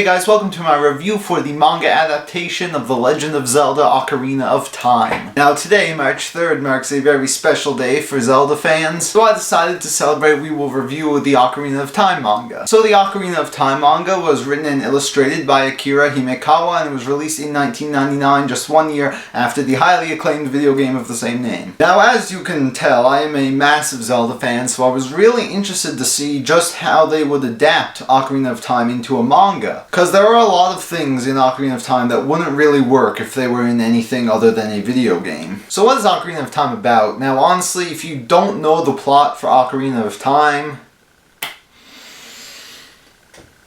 guys, welcome to my review for the manga adaptation of The Legend of Zelda Ocarina of Time. Now today, March 3rd, marks a very special day for Zelda fans, so I decided to celebrate we will review the Ocarina of Time manga. So the Ocarina of Time manga was written and illustrated by Akira Himekawa and was released in 1999, just 1 year after the highly acclaimed video game of the same name. Now as you can tell, I am a massive Zelda fan, so I was really interested to see just how they would adapt Ocarina of Time into a manga. Because there are a lot of things in Ocarina of Time that wouldn't really work if they were in anything other than a video game. So what is Ocarina of Time about? Now honestly, if you don't know the plot for Ocarina of Time...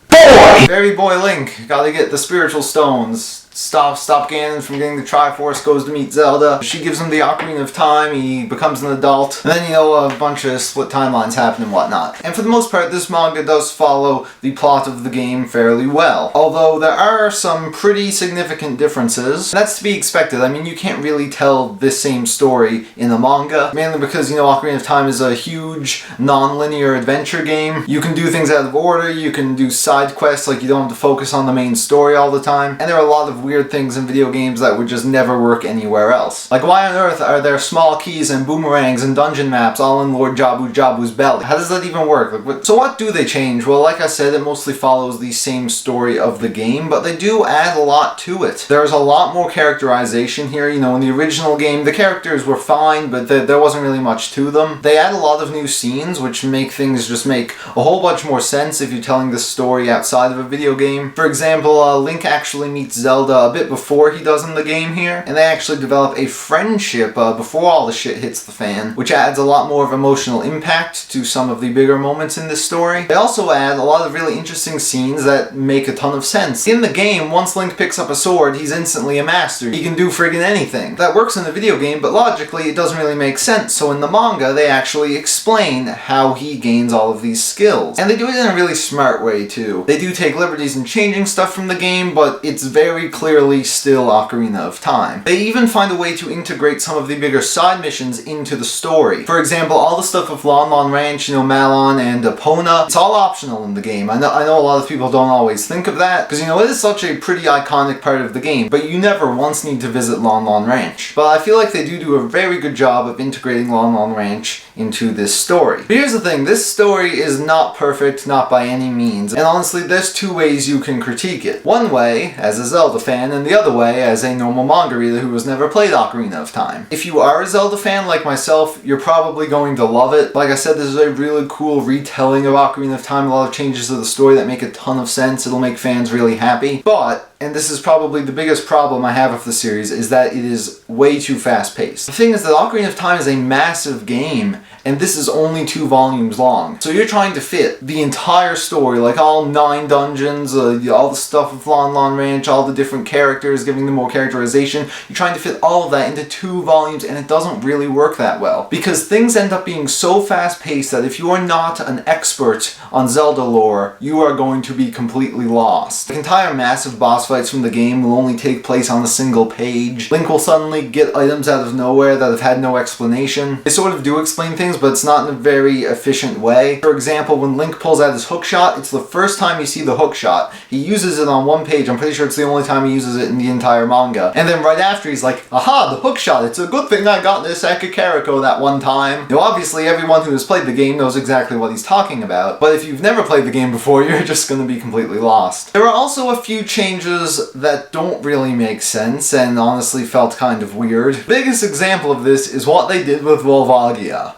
Fairy boy Link, gotta get the spiritual stones. Stop Ganon from getting the Triforce, goes to meet Zelda. She gives him the Ocarina of Time, he becomes an adult. And then, a bunch of split timelines happen and whatnot. And for the most part, this manga does follow the plot of the game fairly well. Although there are some pretty significant differences. That's to be expected. I mean, you can't really tell this same story in the manga. Mainly because, Ocarina of Time is a huge, non-linear adventure game. You can do things out of order, you can do side quests, like you don't have to focus on the main story all the time. And there are a lot of weird things in video games that would just never work anywhere else. Like, why on earth are there small keys and boomerangs and dungeon maps all in Lord Jabu's belly? How does that even work? So what do they change? Well, like I said, it mostly follows the same story of the game, but they do add a lot to it. There's a lot more characterization here. In the original game, the characters were fine, but there wasn't really much to them. They add a lot of new scenes, which make things just make a whole bunch more sense if you're telling this story outside of a video game. For example, Link actually meets Zelda a bit before he does in the game here, and they actually develop a friendship before all the shit hits the fan, which adds a lot more of emotional impact to some of the bigger moments in this story. They also add a lot of really interesting scenes that make a ton of sense. In the game, once Link picks up a sword, he's instantly a master. He can do friggin' anything. That works in the video game, but logically it doesn't really make sense, so in the manga they actually explain how he gains all of these skills. And they do it in a really smart way too. They do take liberties in changing stuff from the game, but it's very clearly still Ocarina of Time. They even find a way to integrate some of the bigger side missions into the story. For example, all the stuff with Lon Lon Ranch, Malon and Epona, it's all optional in the game. I know a lot of people don't always think of that, because it is such a pretty iconic part of the game, but you never once need to visit Lon Lon Ranch. But I feel like they do a very good job of integrating Lon Lon Ranch into this story. But here's the thing, this story is not perfect, not by any means, and honestly there's two ways you can critique it. One way, as a Zelda fan, and the other way as a normal manga reader who has never played Ocarina of Time. If you are a Zelda fan like myself, you're probably going to love it. Like I said, this is a really cool retelling of Ocarina of Time, a lot of changes to the story that make a ton of sense, it'll make fans really happy. But, and this is probably the biggest problem I have with the series, is that it is way too fast-paced. The thing is that Ocarina of Time is a massive game, and this is only 2 volumes long. So you're trying to fit the entire story, like all 9 dungeons, all the stuff with Lon Lon Ranch, all the different characters, giving them more characterization. You're trying to fit all of that into 2 volumes, and it doesn't really work that well. Because things end up being so fast-paced that if you are not an expert on Zelda lore, you are going to be completely lost. The entire massive boss fights from the game will only take place on a single page. Link will suddenly get items out of nowhere that have had no explanation. They sort of do explain things, but it's not in a very efficient way. For example, when Link pulls out his hook shot, it's the first time you see the hook shot. He uses it on 1 page, I'm pretty sure it's the only time he uses it in the entire manga. And then right after he's like, aha, the hook shot, it's a good thing I got this at Kakariko that one time. Obviously everyone who has played the game knows exactly what he's talking about, but if you've never played the game before, you're just gonna be completely lost. There are also a few changes that don't really make sense, and honestly felt kind of weird. The biggest example of this is what they did with Volvagia.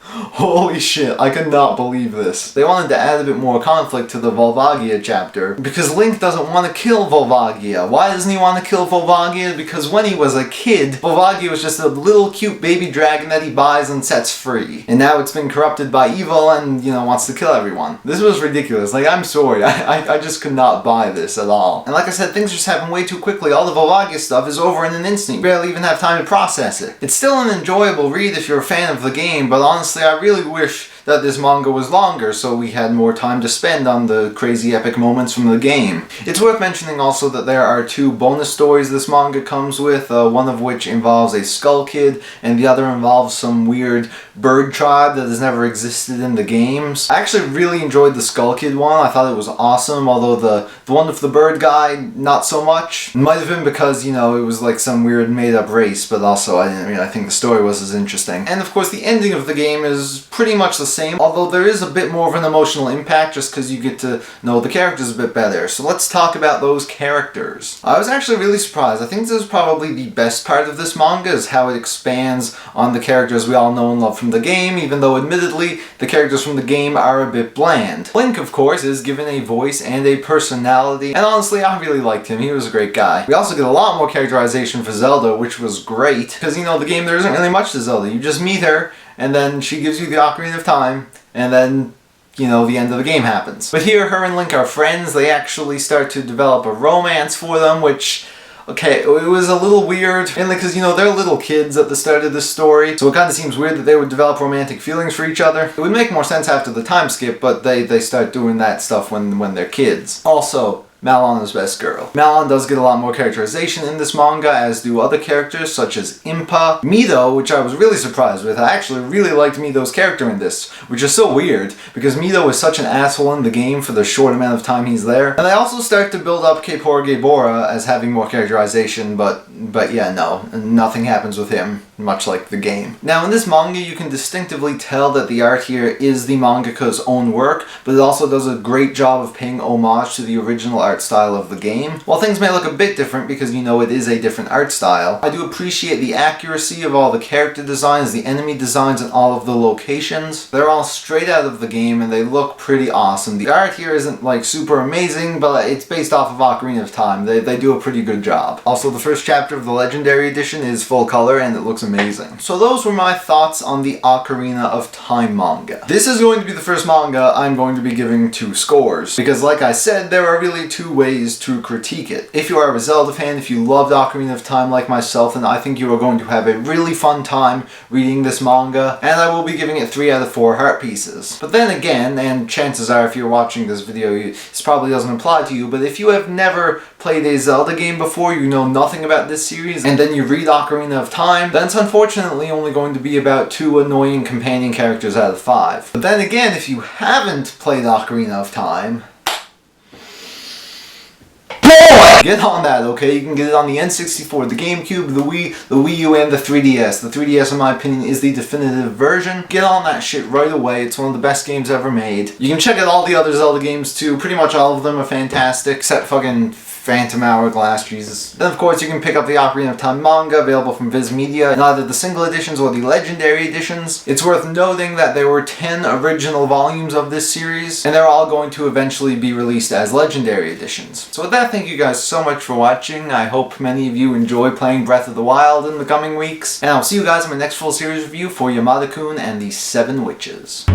Holy shit, I could not believe this. They wanted to add a bit more conflict to the Volvagia chapter, because Link doesn't want to kill Volvagia. Why doesn't he want to kill Volvagia? Because when he was a kid, Volvagia was just a little cute baby dragon that he buys and sets free. And now it's been corrupted by evil and, wants to kill everyone. This was ridiculous. Like, I'm sorry, I just could not buy this at all. And like I said, things just happen way too quickly. All the Volvagia stuff is over in an instant. You barely even have time to process it. It's still an enjoyable read if you're a fan of the game, but honestly, I really wish that this manga was longer so we had more time to spend on the crazy epic moments from the game. It's worth mentioning also that there are 2 bonus stories this manga comes with, one of which involves a Skull Kid and the other involves some weird bird tribe that has never existed in the games. I actually really enjoyed the Skull Kid one. I thought it was awesome, although the one with the bird guy, not so much. It might have been because, you know, it was like some weird made-up race, but also I think the story was as interesting. And of course the ending of the game is pretty much the same, although there is a bit more of an emotional impact just because you get to know the characters a bit better. So let's talk about those characters. I was actually really surprised. I think this is probably the best part of this manga, is how it expands on the characters we all know and love from the game, even though admittedly the characters from the game are a bit bland. Link, of course, is given a voice and a personality, and honestly I really liked him. He was a great guy. We also get a lot more characterization for Zelda, which was great, because, you know, the game there isn't really much to Zelda. You just meet her, and then she gives you the Ocarina of Time, and then, you know, the end of the game happens. But here, her and Link are friends. They actually start to develop a romance for them, which, okay, it was a little weird, mainly because, you know, they're little kids at the start of this story, so it kind of seems weird that they would develop romantic feelings for each other. It would make more sense after the time skip, but they start doing that stuff when they're kids. Also, Malon is best girl. Malon does get a lot more characterization in this manga, as do other characters such as Impa. Mito, which I was really surprised with. I actually really liked Mito's character in this, which is so weird, because Mito is such an asshole in the game for the short amount of time he's there. And they also start to build up Gebora as having more characterization, but yeah, no, nothing happens with him, much like the game. Now in this manga you can distinctively tell that the art here is the mangaka's own work, but it also does a great job of paying homage to the original art style of the game. While things may look a bit different because, you know, it is a different art style, I do appreciate the accuracy of all the character designs, the enemy designs, and all of the locations. They're all straight out of the game and they look pretty awesome. The art here isn't like super amazing, but it's based off of Ocarina of Time. They do a pretty good job. Also, the first chapter of the Legendary Edition is full color and it looks amazing. So those were my thoughts on the Ocarina of Time manga. This is going to be the first manga I'm going to be giving 2 scores, because like I said, there are really 2 ways to critique it. If you are a Zelda fan, if you loved Ocarina of Time like myself, then I think you are going to have a really fun time reading this manga, and I will be giving it 3 out of 4 heart pieces. But then again, and chances are if you're watching this video, this probably doesn't apply to you, but if you have never played a Zelda game before, you know nothing about this series, and then you read Ocarina of Time, then it's unfortunately only going to be about 2 annoying companion characters out of 5. But then again, if you haven't played Ocarina of Time, get on that, okay? You can get it on the N64, the GameCube, the Wii U, and the 3DS. The 3DS, in my opinion, is the definitive version. Get on that shit right away. It's one of the best games ever made. You can check out all the other Zelda games too. Pretty much all of them are fantastic, except fucking Phantom Hourglass, Jesus. Then of course you can pick up the Ocarina of Time manga, available from Viz Media, in either the single editions or the legendary editions. It's worth noting that there were 10 original volumes of this series, and they're all going to eventually be released as legendary editions. So with that, thank you guys so much for watching. I hope many of you enjoy playing Breath of the Wild in the coming weeks, and I'll see you guys in my next full series review for Yamada-kun and the 7 Witches.